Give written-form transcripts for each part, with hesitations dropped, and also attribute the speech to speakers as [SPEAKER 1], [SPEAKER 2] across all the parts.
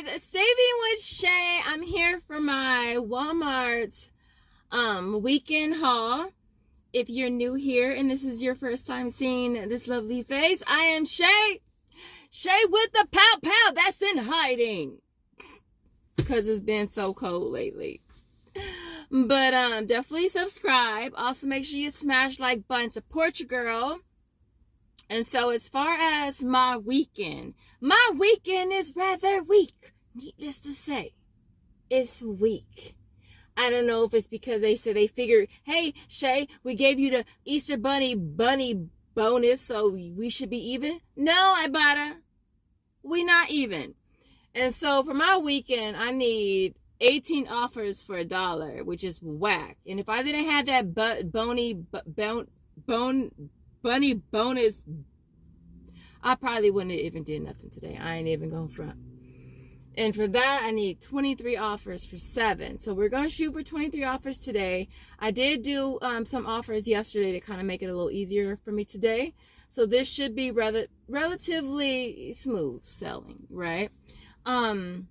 [SPEAKER 1] guys, Saving with Shay. I'm here for my Walmart weekend haul. If you're new here and this is your first time seeing this lovely face, I am Shay. Shay with the pow pow that's in hiding. Because it's been so cold lately. But definitely subscribe. Also make sure you smash like button. Support your girl. And so as far as my weekend is rather weak. Needless to say, it's weak. I don't know if it's because they figured, hey, Shay, we gave you the Easter bunny bonus, so we should be even. No, Ibotta, we not even. And so for my weekend, I need 18 offers for $1, which is whack. And if I didn't have that bunny bonus, I probably wouldn't have even did nothing today. I ain't even going front. And for that, I need 23 offers for $7. So we're going to shoot for 23 offers today. I did do some offers yesterday to kind of make it a little easier for me today. So this should be relatively smooth selling, right? I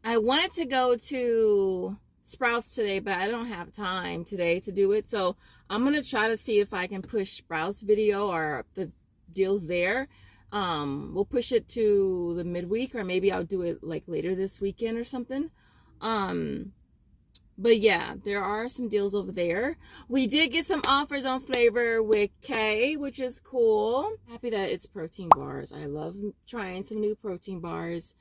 [SPEAKER 1] wanted to go to Sprouts today, but I don't have time today to do it. So I'm going to try to see if I can push Sprouts video or the deals there. We'll push it to the midweek, or maybe I'll do it like later this weekend or something. But yeah, there are some deals over there. We did get some offers on Flavor with K, which is cool. Happy that it's protein bars. I love trying some new protein bars.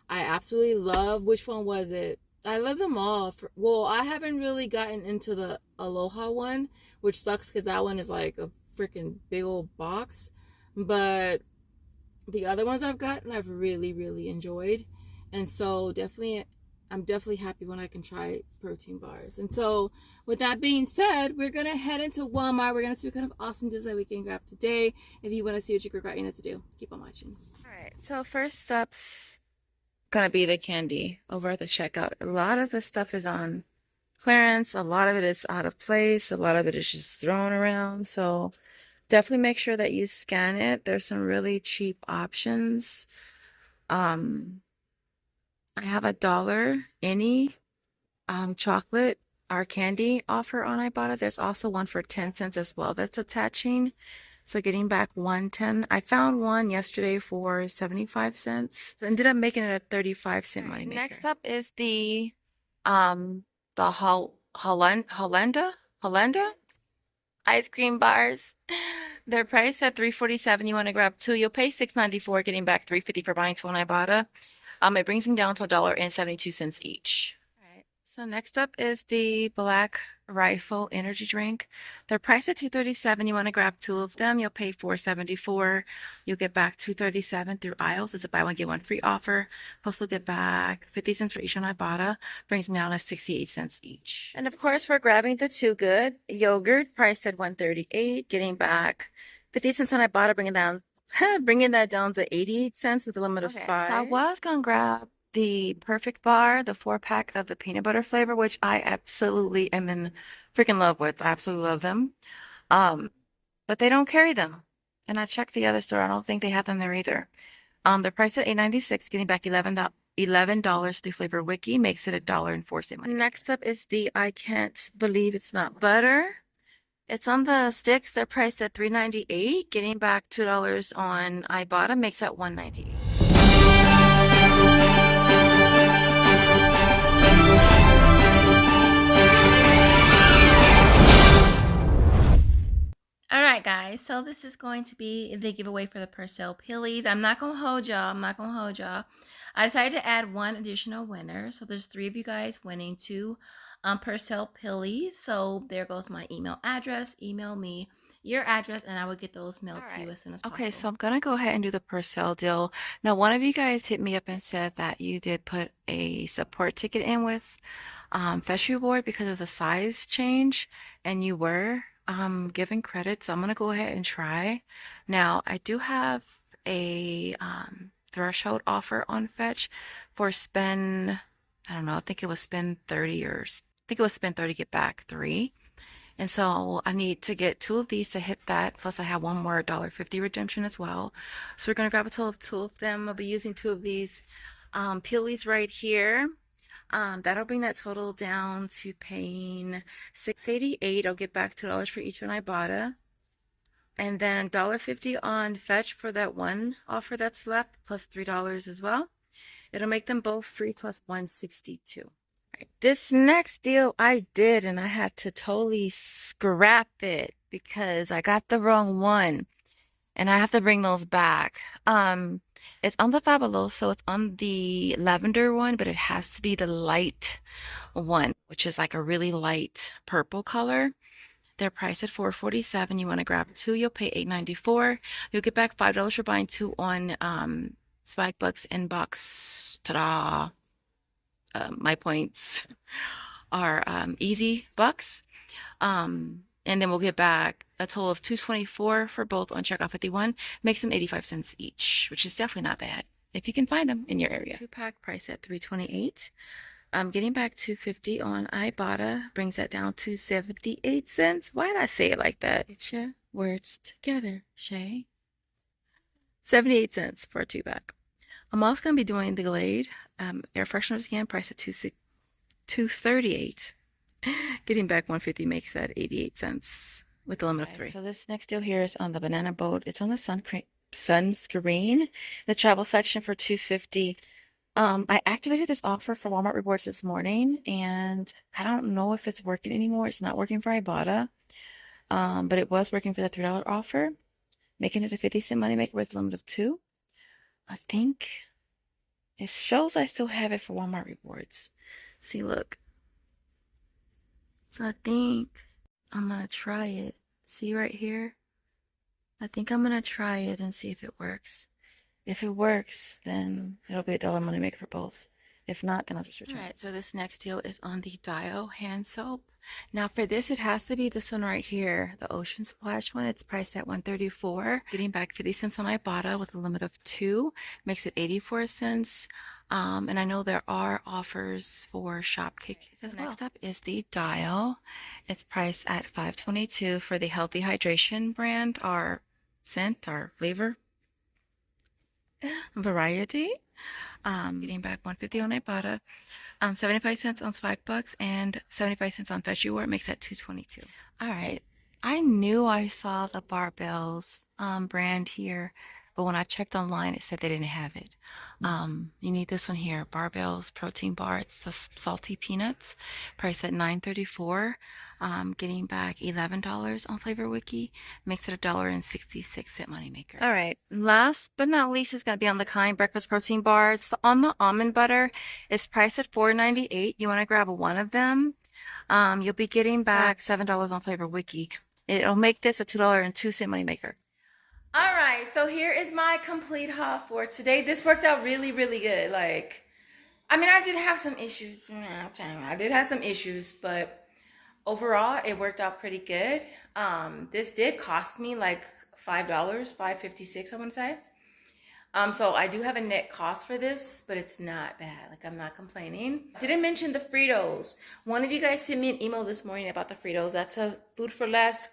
[SPEAKER 1] I absolutely love, which one was it? I love them all. Well, I haven't really gotten into the Aloha one, which sucks because that one is like a freaking big old box. But the other ones I've gotten, I've really enjoyed. And so I'm definitely happy when I can try protein bars. And so with that being said, we're going to head into Walmart. We're going to see what kind of awesome deals that we can grab today. If you want to see what your girl got you know to do, keep on watching. All right, so first up's gonna be the candy over at the checkout. A lot of the stuff is on clearance. A lot of it is out of place. A lot of it is just thrown around. So definitely make sure that you scan it. There's some really cheap options. I have $1 any chocolate or candy offer on Ibotta. There's also one for 10 cents as well that's attaching. So getting back 110. I found one yesterday for 75 cents. So ended up making it a 35-cent money maker. Next up is the Hollanda ice cream bars. They're priced at $3.47. You want to grab 2, you'll pay $6.94, getting back $3.50 for buying 2 on Ibotta. It brings them down to $1.72 each. All right. So next up is the Black Riffle energy drink. They're priced at $2.37. You want to grab 2 of them. You'll pay $4.74. You'll get back $2.37 through aisles. It's a buy one get one free offer. Plus, you'll get back 50 cents for each on Ibotta. Brings them down to 68 cents each. And of course, we're grabbing the Too Good yogurt, priced at $1.38. Getting back 50 cents on Ibotta, bringing that down to 88 cents with a limit of 5. So I was gonna grab the Perfect Bar, the 4-pack of the peanut butter flavor, which I absolutely am in freaking love with. I absolutely love them. But they don't carry them. And I checked the other store. I don't think they have them there either. They're priced at $8.96, getting back $11 through Flavor Wiki, makes it $1.04 money. Next up is the I Can't Believe It's Not Butter. It's on the sticks. They're priced at $3.98, getting back $2 on Ibotta, makes that $1.98. All right, guys, so this is going to be the giveaway for the Purcell Pillies. I'm not going to hold y'all. I decided to add one additional winner. So there's 3 of you guys winning 2 Purcell Pillies. So there goes my email address. Email me your address and I will get those mailed to you as soon as possible. Okay, so I'm going to go ahead and do the Purcell deal. Now, one of you guys hit me up and said that you did put a support ticket in with Fetch Reward because of the size change, and you were given credit, so I'm gonna go ahead and try. Now I do have a threshold offer on Fetch for spend, I don't know, I think it was spend 30 or I think it was spend 30 get back 3. And so I need to get 2 of these to hit that, plus I have one more $1.50 redemption as well. So we're gonna grab a total of 2 of them. I'll be using 2 of these Peely's right here. That'll bring that total down to paying $6.88. I'll get back $2 for each one Ibotta. And then $1.50 on Fetch for that one offer that's left, plus $3 as well. It'll make them both free plus $1.62. Right. This next deal I did, and I had to totally scrap it because I got the wrong one. And I have to bring those back. It's on the Fabuloso, it's on the lavender one, but it has to be the light one, which is like a really light purple color. They're priced at $4.47. You want to grab two, you'll pay $8.94. You'll get back $5 for buying two on Swagbucks inbox. Ta-da! My points are easy bucks. And then we'll get back a total of $2.24 for both on checkout 51. Makes them 85 cents each, which is definitely not bad if you can find them in your area. Two-pack price at $3.28. Getting back $2.50 on Ibotta brings that down to 78 cents. Why did I say it like that? Get your words together, Shay. 78 cents for a two-pack. I'm also going to be doing the Glade air freshener scan price at $2.38. Getting back $1.50 makes that 88 cents with a limit of 3. So this next deal here is on the banana boat. It's on the sunscreen, the travel section for $2.50. I activated this offer for Walmart Rewards this morning, and I don't know if it's working anymore. It's not working for Ibotta, but it was working for the $3 offer, making it a 50-cent moneymaker with a limit of 2. I think it shows I still have it for Walmart Rewards. See, look. So I think I'm going to try it. See right here? I think I'm going to try it and see if it works. If it works, then it'll be a $1 moneymaker for both. If not, then I'll just return. All right, so this next deal is on the Dio hand soap. Now for this, it has to be this one right here, the Ocean Splash one. It's priced at $1.34. Getting back 50 cents on Ibotta with a limit of 2. Makes it 84 cents. And I know there are offers for Shopkick as well. Next up is the Dio. It's priced at $5.22 for the Healthy Hydration brand, our scent, our flavor variety. Getting back $1.50 on Ibotta, 75 cents on Swagbucks, and 75 cents on Fetch It makes that $2.22. All right, I knew I saw the Barbells brand here, but when I checked online, it said they didn't have it. You need this one here, Barbells Protein Bar. It's the salty peanuts, priced at $9.34. Getting back $11 on Flavor Wiki, makes it a $1.66 moneymaker. All right, last but not least is going to be on the Kind Breakfast Protein Bar. It's on the almond butter. It's priced at $4.98. You want to grab one of them. You'll be getting back $7 on Flavor Wiki. It'll make this a $2.02 moneymaker. All right, so here is my complete haul for today. This worked out really, really good. Like, I mean, I did have some issues. But overall, it worked out pretty good. This did cost me like $5, $5.56, I want to say. So I do have a net cost for this, but it's not bad. Like, I'm not complaining. Didn't mention the Fritos. One of you guys sent me an email this morning about the Fritos. That's a Food for Less,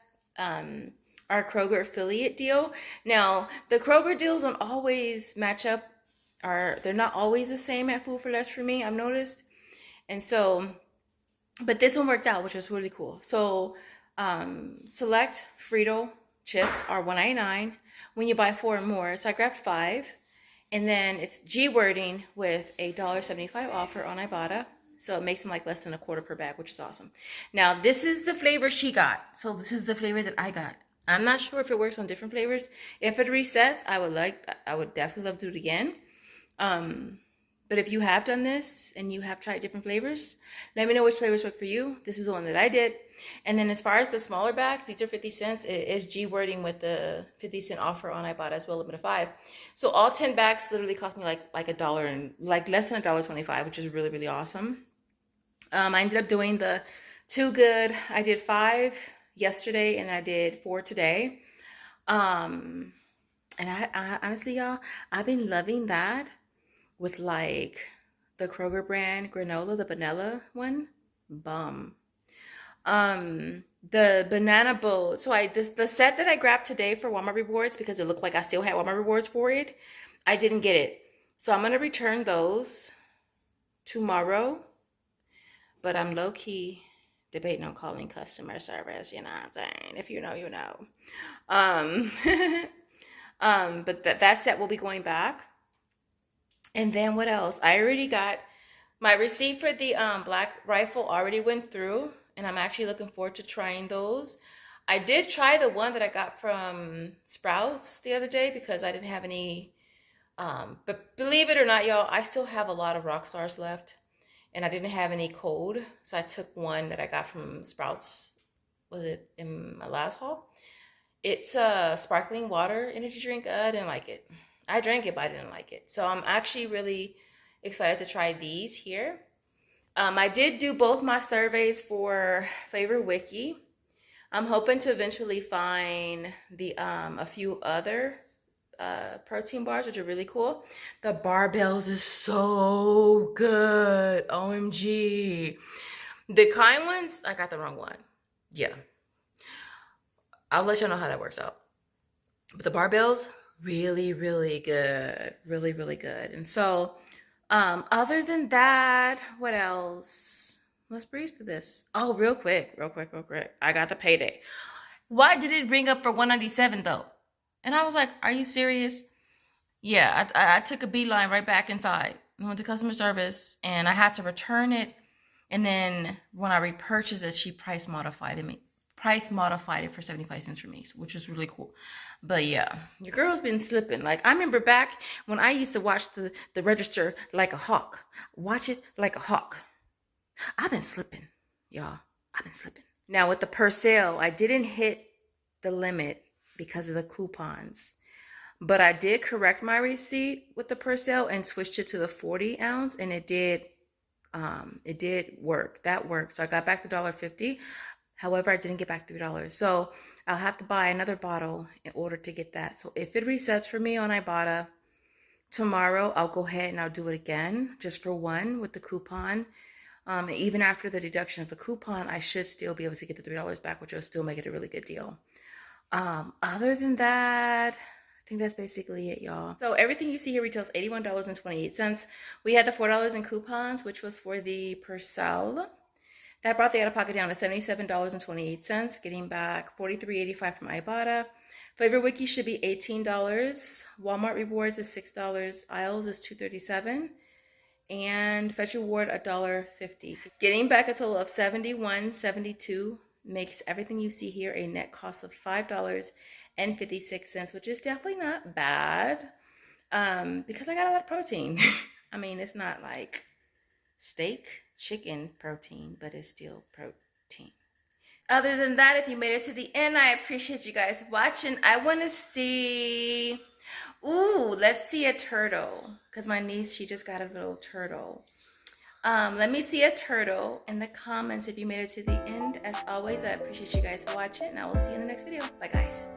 [SPEAKER 1] our Kroger affiliate deal. Now, the Kroger deals don't always match up, or they're not always the same at Food for Less for me, I've noticed. And so, but this one worked out, which was really cool. So, select Frito chips are $1.99 when you buy 4 or more. So I grabbed 5, and then it's G wording with a $1.75 offer on Ibotta. So it makes them like less than a quarter per bag, which is awesome. Now, this is the flavor she got. So this is the flavor that I got. I'm not sure if it works on different flavors. If it resets, I would definitely love to do it again. But if you have done this and you have tried different flavors, let me know which flavors work for you. This is the one that I did. And then as far as the smaller bags, these are 50 cents. It is G wording with the 50-cent offer on Ibotta as well, limit of 5. So all 10 bags literally cost me like $1 and like less than $1.25, which is really, really awesome. I ended up doing the Too Good. I did 5 yesterday and I did 4 today. And I honestly, y'all, I've been loving that with like the Kroger brand granola, the vanilla one. Bum. The banana boat. So the set that I grabbed today for Walmart Rewards, because it looked like I still had Walmart Rewards for it, I didn't get it. So I'm going to return those tomorrow, but I'm low-key debating on calling customer service, you know what I'm saying? If you know, you know. But that set will be going back. And then what else? I already got my receipt for the Black Rifle already went through, and I'm actually looking forward to trying those. I did try the one that I got from Sprouts the other day because I didn't have any. But believe it or not, y'all, I still have a lot of Rockstars left, and I didn't have any cold, so I took one that I got from Sprouts. Was it in my last haul? It's a sparkling water energy drink. I didn't like it. I drank it, but I didn't like it. So I'm actually really excited to try these here. I did do both my surveys for Flavor Wiki. I'm hoping to eventually find the a few other protein bars, which are really cool. The barbells is so good. OMG. The kind ones, I got the wrong one. Yeah. I'll let y'all know how that works out. But the barbells, really, really good. Really, really good. And so, other than that, what else? Let's breeze through this. Oh, real quick. I got the payday. Why did it bring up for $197 though? And I was like, are you serious? Yeah, I took a beeline right back inside. I went to customer service and I had to return it. And then when I repurchased it, she price modified it for 75 cents for me, which was really cool. But yeah, your girl's been slipping. Like, I remember back when I used to watch the register like a hawk. Watch it like a hawk. I've been slipping, y'all. I've been slipping. Now with the per sale, I didn't hit the limit because of the coupons. But I did correct my receipt with the per sale and switched it to the 40 ounce, and it did work. That worked. So I got back the $1.50. However, I didn't get back $3. So I'll have to buy another bottle in order to get that. So if it resets for me on Ibotta tomorrow, I'll go ahead and I'll do it again just for one with the coupon. And even after the deduction of the coupon, I should still be able to get the $3 back, which will still make it a really good deal. Other than that, I think that's basically it, y'all. So everything you see here retails $81.28. We had the $4 in coupons, which was for the per sale. That brought the out-of-pocket down to $77.28, getting back $43.85 from Ibotta. Flavor Wiki should be $18. Walmart Rewards is $6. Aisles is $2.37. And Fetch Reward $1.50. Getting back a total of $71.72 makes everything you see here a net cost of $5.56, which is definitely not bad because I got a lot of protein. I mean, it's not like steak, chicken protein, but it's still protein. Other than that, if you made it to the end, I appreciate you guys watching. I want to see, let's see a turtle, because my niece, she just got a little turtle. Let me see a turtle in the comments if you made it to the end. As always, I appreciate you guys watching, and I will see you in the next video. Bye, guys.